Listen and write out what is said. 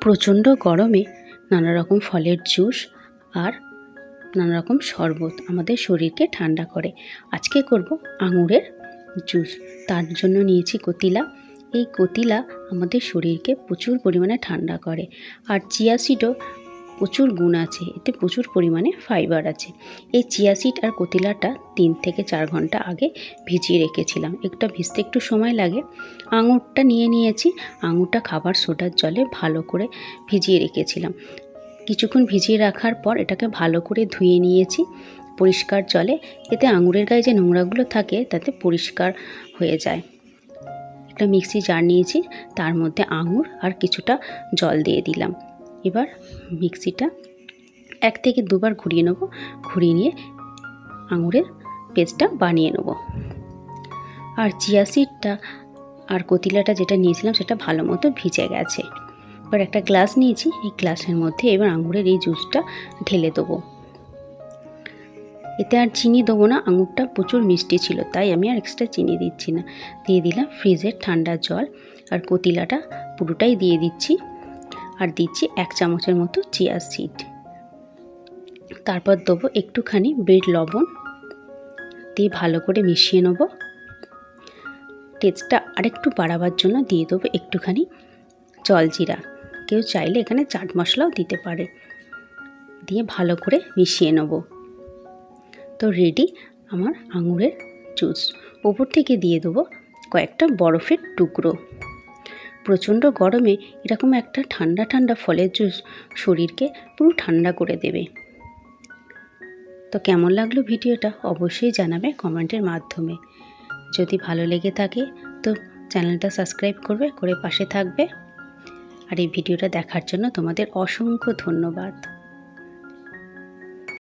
প্রচণ্ড গরমে নানা রকম ফলের জুস আর নানা রকম শরবত আমাদের শরীরকে ঠান্ডা করে। আজকে করব আঙুরের জুস। তার জন্য নিয়েছি কতিলা। এই কতিলা আমাদের শরীরকে প্রচুর পরিমাণে ঠান্ডা করে। আর চিয়া সিডও প্রচুর গুণ আছে, এতে প্রচুর পরিমাণে ফাইবার আছে। এই চিয়া সিড আর কতিলাটা 3 থেকে 4 ঘন্টা আগে ভিজিয়ে রেখেছিলাম। একটা ভিজতে একটু সময় লাগে। আঙুরটা নিয়েছি। আঙুরটা খাবার সোডার জলে ভালো করে ভিজিয়ে রেখেছিলাম। কিছুক্ষণ ভিজিয়ে রাখার পর এটাকে ভালো করে ধুয়ে নিয়েছি পরিষ্কার জলে। এতে আঙুরের গায়ে যে নোংরাগুলো থাকে তাতে পরিষ্কার হয়ে যায়। একটা মিক্সি জার নিয়েছি, তার মধ্যে আঙুর আর কিছুটা জল দিয়ে দিলাম। এবার মিক্সিটা 1 থেকে 2 বার ঘুরিয়ে নেব। ঘুরিয়ে নিয়ে আঙুরের পেস্টটা বানিয়ে নেব। আর চিয়া সিডটা আর কতিলাটা যেটা নিয়েছিলাম সেটা ভালো মতো ভিজে গেছে। এবার একটা গ্লাস নিয়েছি, এই গ্লাসের মধ্যে এবার আঙুরের এই জুসটা ঢেলে দেবো। এতে আর চিনি দেবো না, আঙুরটা প্রচুর মিষ্টি ছিল, তাই আমি আর এক্সট্রা চিনি দিচ্ছি না। দিয়ে দিলাম ফ্রিজের ঠান্ডা জল, আর কতিলাটা পুরোটাই দিয়ে দিচ্ছি। আর দিচ্ছি 1 চামচের মতো চিয়া সিড। তারপর দেবো একটুখানি বিট লবণ, দিয়ে ভালো করে মিশিয়ে নেব। টেস্টটা আরেকটু বাড়াবার জন্য দিয়ে দেবো একটুখানি জলজিরা। কেউ চাইলে এখানে চাট মশলাও দিতে পারে। দিয়ে ভালো করে মিশিয়ে নেব। তো রেডি আমার আঙুরের জুস। ওপর থেকে দিয়ে দেবো কয়েকটা বরফের টুকরো। প্রচণ্ড গরমে এরকম একটা ঠান্ডা ঠান্ডা ফলের জুস শরীরকে পুরো ঠান্ডা করে দেবে। তো কেমন লাগলো ভিডিওটা অবশ্যই জানাবে কমেন্টের মাধ্যমে। যদি ভালো লেগে থাকে তো চ্যানেলটা সাবস্ক্রাইব করে পাশে থাকবে। আর এই ভিডিওটা দেখার জন্য তোমাদের অসংখ্য ধন্যবাদ।